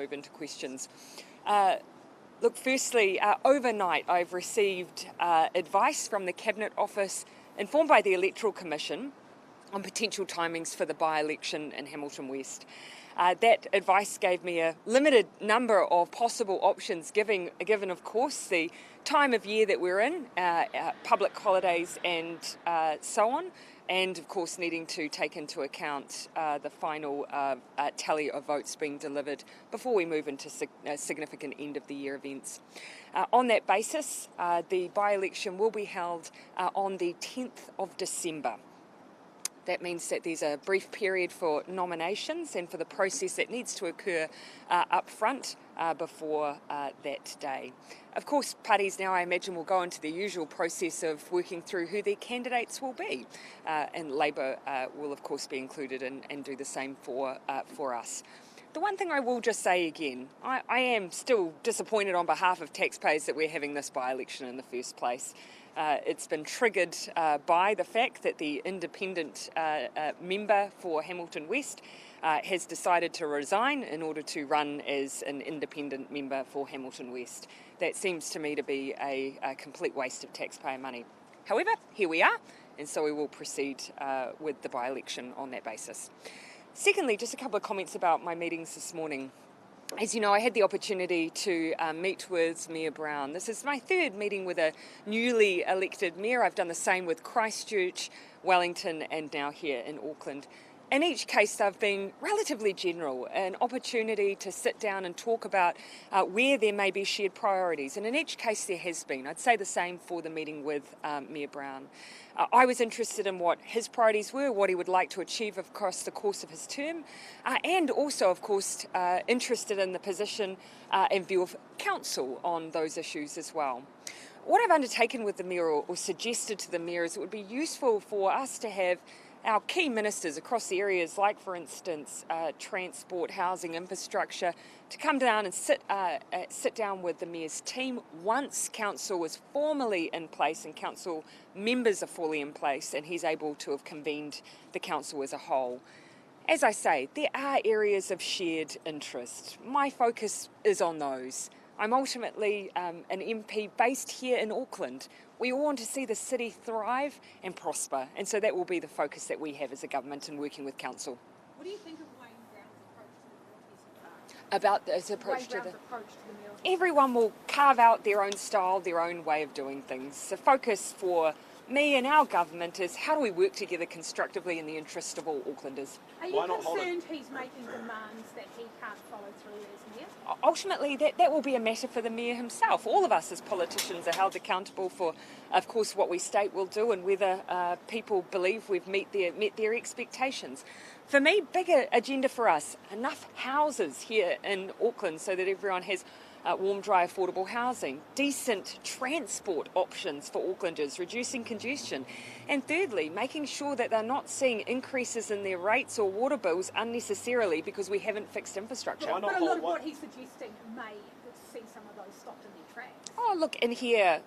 move into questions. Look, firstly, overnight I've received advice from the Cabinet Office, informed by the Electoral Commission, on potential timings for the by-election in Hamilton West. That advice gave me a limited number of possible options, given of course the time of year that we're in, public holidays and so on, and of course needing to take into account the final tally of votes being delivered before we move into significant end of the year events. On that basis, the by-election will be held on the 10th of December. That means that there's a brief period for nominations and for the process that needs to occur up front before that day. Of course, parties now, I imagine, will go into the usual process of working through who their candidates will be, and Labour will, of course, be included and do the same for us. The one thing I will just say again, I am still disappointed on behalf of taxpayers that we're having this by-election in the first place. It's been triggered by the fact that the independent member for Hamilton West has decided to resign in order to run as an independent member for Hamilton West. That seems to me to be a complete waste of taxpayer money. However, here we are, and so we will proceed with the by-election on that basis. Secondly, just a couple of comments about my meetings this morning. As you know, I had the opportunity to meet with Mayor Brown. This is my third meeting with a newly elected mayor. I've done the same with Christchurch, Wellington, and now here in Auckland. In each case, they've been relatively general, an opportunity to sit down and talk about where there may be shared priorities. And in each case, there has been. I'd say the same for the meeting with Mayor Brown. I was interested in what his priorities were, what he would like to achieve across the course of his term, and also, of course, interested in the position and view of council on those issues as well. What I've undertaken with the mayor, or suggested to the mayor, is it would be useful for us to have our key ministers across the areas, like, for instance, transport, housing, infrastructure, to come down and sit down with the mayor's team once council is formally in place and council members are fully in place and he's able to have convened the council as a whole. As I say, there are areas of shared interest. My focus is on those. I'm ultimately an MP based here in Auckland. We all want to see the city thrive and prosper, and so that will be the focus that we have as a government in working with council. What do you think of Wayne Brown's approach to the North-Eastern Park? About his approach to the North-Eastern Everyone will carve out their own style, their own way of doing things. The focus for me and our government is how do we work together constructively in the interest of all Aucklanders. Are you concerned he's making demands that he can't follow through as mayor? Ultimately, that will be a matter for the mayor himself. All of us as politicians are held accountable for, of course, what we state we'll do and whether people believe we've met their expectations. For me, bigger agenda for us, enough houses here in Auckland so that everyone has warm, dry, affordable housing, decent transport options for Aucklanders, reducing congestion, and thirdly, making sure that they're not seeing increases in their rates or water bills unnecessarily because we haven't fixed infrastructure. But a lot of what he's suggesting may see some of those stopped in their tracks. Oh, look, in here,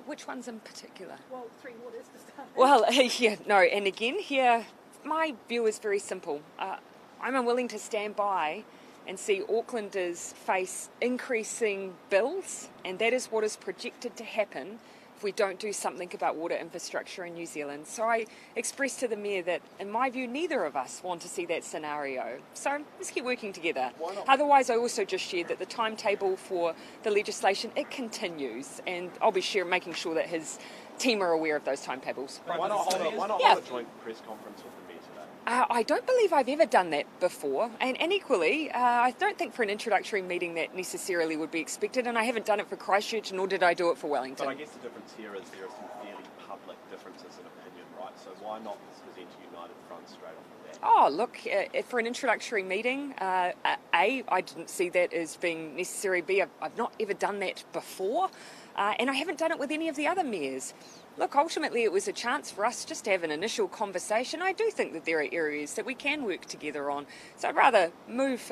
which ones in particular? Well, Three Waters to start. Well, yeah, no, and again, here, my view is very simple. I'm unwilling to stand by and see Aucklanders face increasing bills, and that is what is projected to happen if we don't do something about water infrastructure in New Zealand. So I expressed to the Mayor that, in my view, neither of us want to see that scenario. So let's keep working together. Why not? Otherwise, I also just shared that the timetable for the legislation, it continues, and I'll be making sure that his team are aware of those timetables. Why not hold a joint press conference with the Mayor today? I don't believe I've ever done that before, and equally, I don't think for an introductory meeting that necessarily would be expected, and I haven't done it for Christchurch, nor did I do it for Wellington. But I guess the difference here is there are some fairly public differences in opinion, right? So why not present a united front straight off the bat? Oh, look, for an introductory meeting, A, I didn't see that as being necessary. B, I've not ever done that before, and I haven't done it with any of the other mayors. Look, ultimately it was a chance for us just to have an initial conversation. I do think that there are areas that we can work together on. So I'd rather move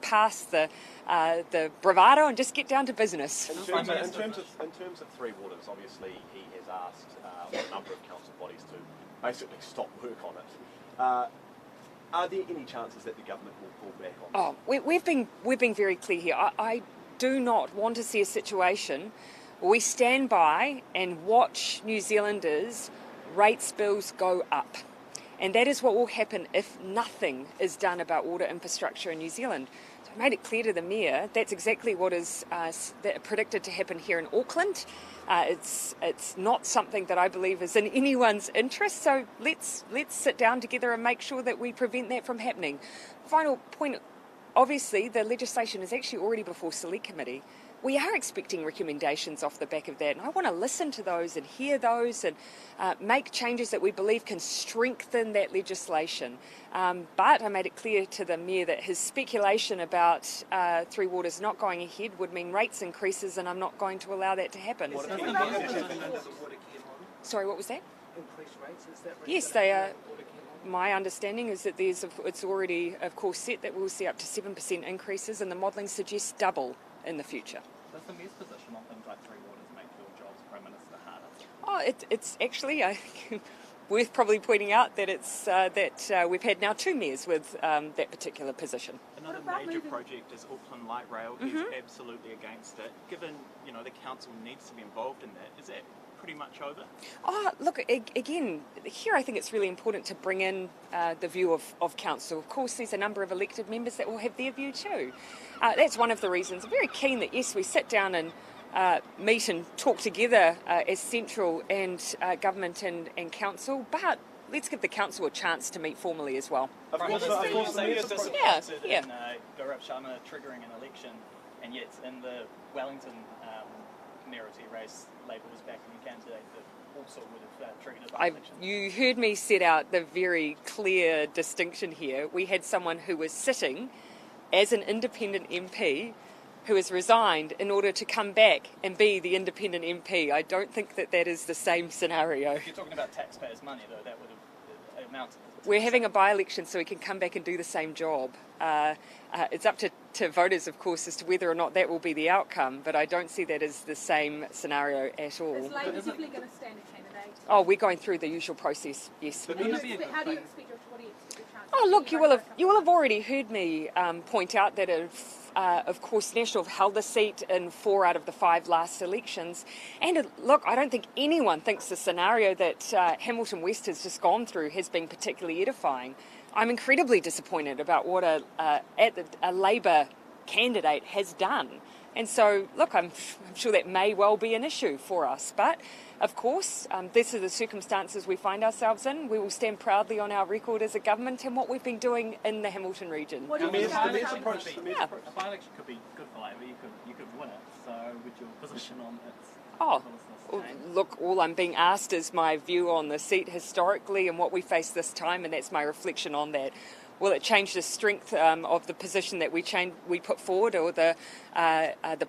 past the bravado and just get down to business. In terms of Three Waters, obviously he has asked a number of council bodies to basically stop work on it. Are there any chances that the government will pull back on Oh, we've been very clear here. I do not want to see a situation where we stand by and watch New Zealanders' rates bills go up. And that is what will happen if nothing is done about water infrastructure in New Zealand. So I made it clear to the Mayor that's exactly what is predicted to happen here in Auckland. It's not something that I believe is in anyone's interest, so let's sit down together and make sure that we prevent that from happening. Final point, obviously the legislation is actually already before Select Committee. We are expecting recommendations off the back of that, and I want to listen to those and hear those and make changes that we believe can strengthen that legislation. But I made it clear to the Mayor that his speculation about Three Waters not going ahead would mean rates increases, and I'm not going to allow that to happen. Sorry, what was that? Increased rates, is that Yes, they are. My understanding is that it's already, of course, set that we'll see up to 7% increases, and the modelling suggests double in the future. Does the Mayor's position on things like Three Waters make your job as Prime Minister harder? Oh, it's actually worth probably pointing out that it's we've had now 2 mayors with that particular position. Another major project is Auckland Light Rail. He's absolutely against it. Given the council needs to be involved in that, is that pretty much over? Oh, look, again, here I think it's really important to bring in the view of council. Of course, there's a number of elected members that will have their view too. That's one of the reasons. I'm very keen that, yes, we sit down and meet and talk together as central and government and council, but let's give the council a chance to meet formally as well. Of course, you're disappointed Yeah. in Gaurav Sharma triggering an election, and yet in the Wellington mayoralty race, Labour was backing a candidate that also would have triggered a by-election. You heard me set out the very clear distinction here. We had someone who was sitting as an independent MP who has resigned in order to come back and be the independent MP. I don't think that is the same scenario. If you're talking about taxpayers' money, though, that would have amounted. We're having a by-election so he can come back and do the same job. It's up to voters, of course, as to whether or not that will be the outcome, but I don't see that as the same scenario at all. Is Labour definitely going to stand a candidate? Oh, we're going through the usual process, yes. How do you expect what do you expect your chance? Oh, look, you will have already heard me point out that of course, National have held the seat in 4 out of the 5 last elections. And look, I don't think anyone thinks the scenario that Hamilton West has just gone through has been particularly edifying. I'm incredibly disappointed about what a Labour candidate has done. And so, look, I'm sure that may well be an issue for us. But, of course, these are the circumstances we find ourselves in. We will stand proudly on our record as a government and what we've been doing in the Hamilton region. What do you think? A by-election could be good for Labour. You could win it. So, would your position on its Look, all I'm being asked is my view on the seat historically and what we face this time, and that's my reflection on that. Will it change the strength of the position that we put forward, or the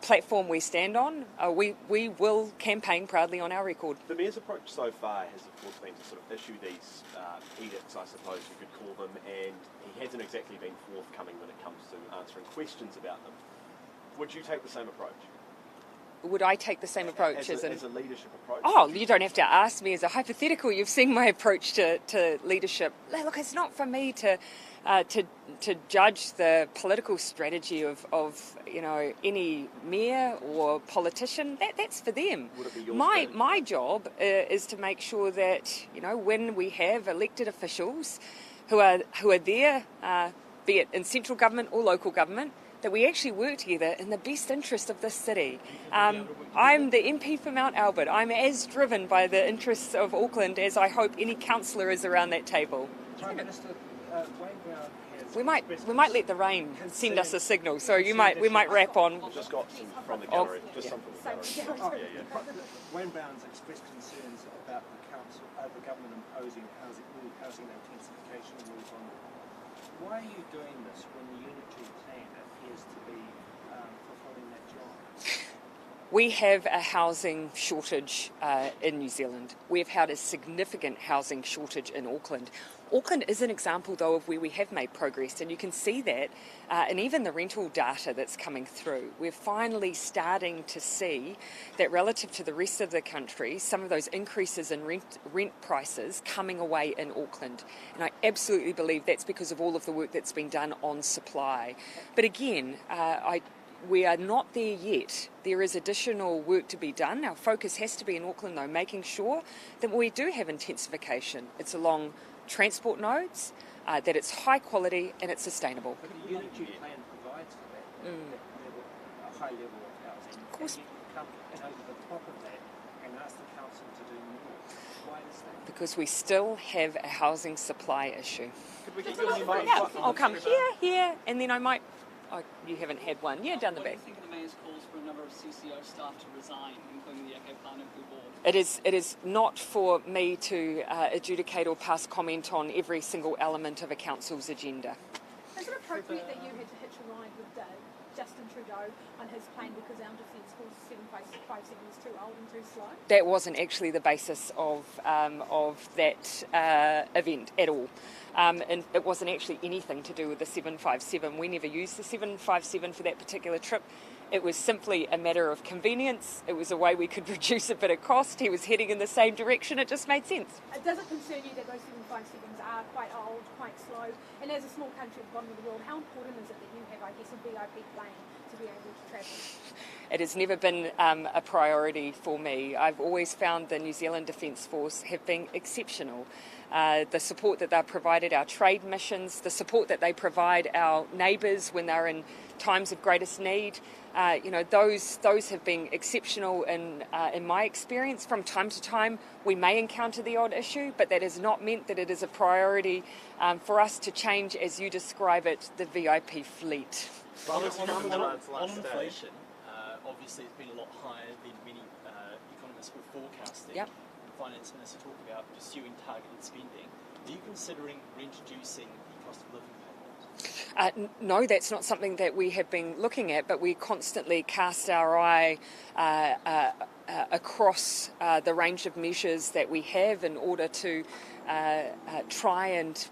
platform we stand on? We will campaign proudly on our record. The Mayor's approach so far has, of course, been to sort of issue these edicts, I suppose you could call them, and he hasn't exactly been forthcoming when it comes to answering questions about them. Would you take the same approach? Would I take the same approach as a leadership approach? Oh, you don't have to ask me as a hypothetical. You've seen my approach to leadership. Look, it's not for me to judge the political strategy of any mayor or politician. That's for them. Would it be your My job is to make sure that when we have elected officials who are there, be it in central government or local government, that we actually work together in the best interest of this city. I'm the MP for Mount Albert. I'm as driven by the interests of Auckland as I hope any councillor is around that table. Prime Minister Wayne Brown has... We might let the rain send us a signal, so we might wrap on. Just got some from the gallery. Just some from the gallery. Wayne Brown's expressed concerns about the government imposing housing intensification rules on them. Why are you doing this when the unitary plan appears to be fulfilling that job? We have a housing shortage in New Zealand. We've had a significant housing shortage in Auckland. Auckland is an example, though, of where we have made progress, and you can see that in even the rental data that's coming through. We're finally starting to see that relative to the rest of the country, some of those increases in rent prices coming away in Auckland. And I absolutely believe that's because of all of the work that's been done on supply. But again, we are not there yet. There is additional work to be done. Our focus has to be in Auckland, though, making sure that we do have intensification. It's along transport nodes, that it's high quality and it's sustainable. But the unitary plan provides for that, level, a high level of housing. Of course. And you come and over the top of that and ask the council to do more. Why is that? Because we still have a housing supply issue. Could we get your memory? Yeah, I'll come here, and then I might... Oh, you haven't had one. Yeah, down the back. What do you think of the Mayor's calls for a number of CCO staff to resign, including the Eco Parliamentary Board? It is not for me to adjudicate or pass comment on every single element of a council's agenda. Is it appropriate that you had to hitch a ride with Justin Trudeau on his plan because our Defence Force 757 is too old and too slow? That wasn't actually the basis of that event at all. And it wasn't actually anything to do with the 757. We never used the 757 for that particular trip. It was simply a matter of convenience. It was a way we could reduce a bit of cost. He was heading in the same direction. It just made sense. Does it concern you that those 757s are quite old, quite slow? And as a small country at the bottom of the world, how important is it that you have, I guess, a VIP plane to be able to travel? It has never been a priority for me. I've always found the New Zealand Defence Force have been exceptional. The support that they've provided our trade missions, the support that they provide our neighbours when they're in times of greatest need, those have been exceptional in my experience. From time to time, we may encounter the odd issue, but that has not meant that it is a priority for us to change, as you describe it, the VIP fleet. On inflation, obviously it's been a lot higher than many economists were forecasting. Yep. The Finance Minister talked about pursuing targeted spending. Are you considering reducing the cost of living payments? No, that's not something that we have been looking at, but we constantly cast our eye across the range of measures that we have in order to try and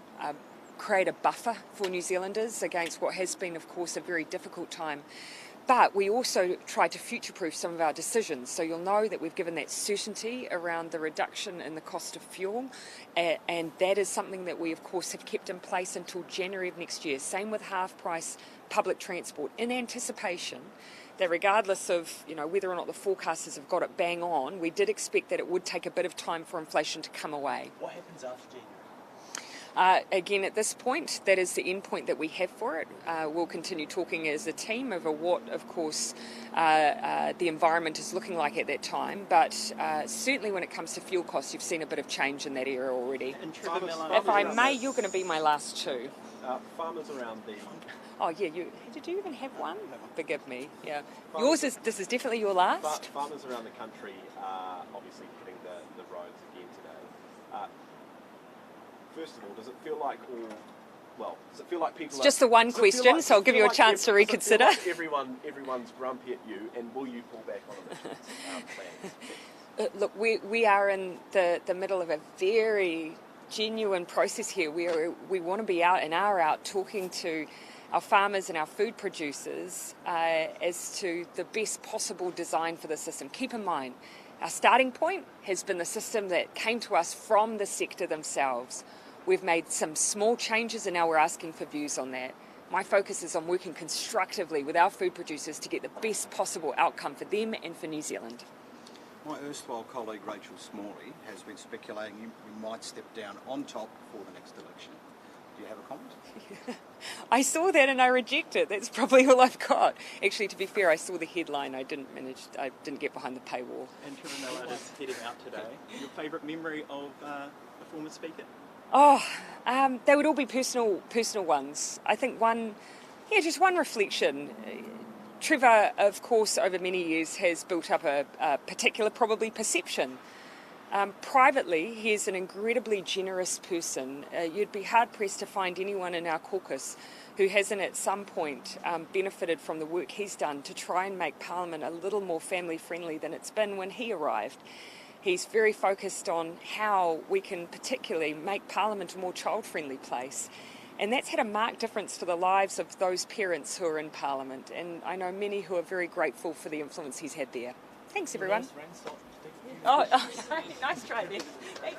create a buffer for New Zealanders against what has been, of course, a very difficult time. But we also try to future-proof some of our decisions. So you'll know that we've given that certainty around the reduction in the cost of fuel. And that is something that we, of course, have kept in place until January of next year. Same with half-price public transport, in anticipation that regardless of whether or not the forecasters have got it bang on, we did expect that it would take a bit of time for inflation to come away. What happens after January? Again, at this point, that is the end point that we have for it. We'll continue talking as a team over what, of course, the environment is looking like at that time. But certainly when it comes to fuel costs, you've seen a bit of change in that area already. If I may, you're going to be my last two. Farmers around the... Oh, yeah, did you even have one? Forgive me, yeah. This is definitely your last? Farmers around the country are obviously hitting the roads again today. First of all, does it feel like people... It's just the one question, so I'll give you a chance to reconsider. Does it feel like everyone's grumpy at you, and will you pull back on emissions plans? Look, we are in the middle of a very genuine process here. We want to be out and are out talking to our farmers and our food producers as to the best possible design for the system. Keep in mind, our starting point has been the system that came to us from the sector themselves. We've made some small changes and now we're asking for views on that. My focus is on working constructively with our food producers to get the best possible outcome for them and for New Zealand. My erstwhile colleague Rachel Smalley has been speculating you might step down on top before the next election. Do you have a comment? I saw that and I reject it. That's probably all I've got. Actually, to be fair, I saw the headline. I didn't get behind the paywall. And Trevor Miller is heading out today. Your favourite memory of a former speaker? Oh, they would all be personal ones. I think just one reflection. Trevor, of course, over many years has built up a particular probably perception Privately, he's an incredibly generous person. You'd be hard-pressed to find anyone in our caucus who hasn't at some point benefited from the work he's done to try and make Parliament a little more family-friendly than it's been when he arrived. He's very focused on how we can particularly make Parliament a more child-friendly place. And that's had a marked difference to the lives of those parents who are in Parliament. And I know many who are very grateful for the influence he's had there. Thanks, everyone. Oh, nice try then. Thanks.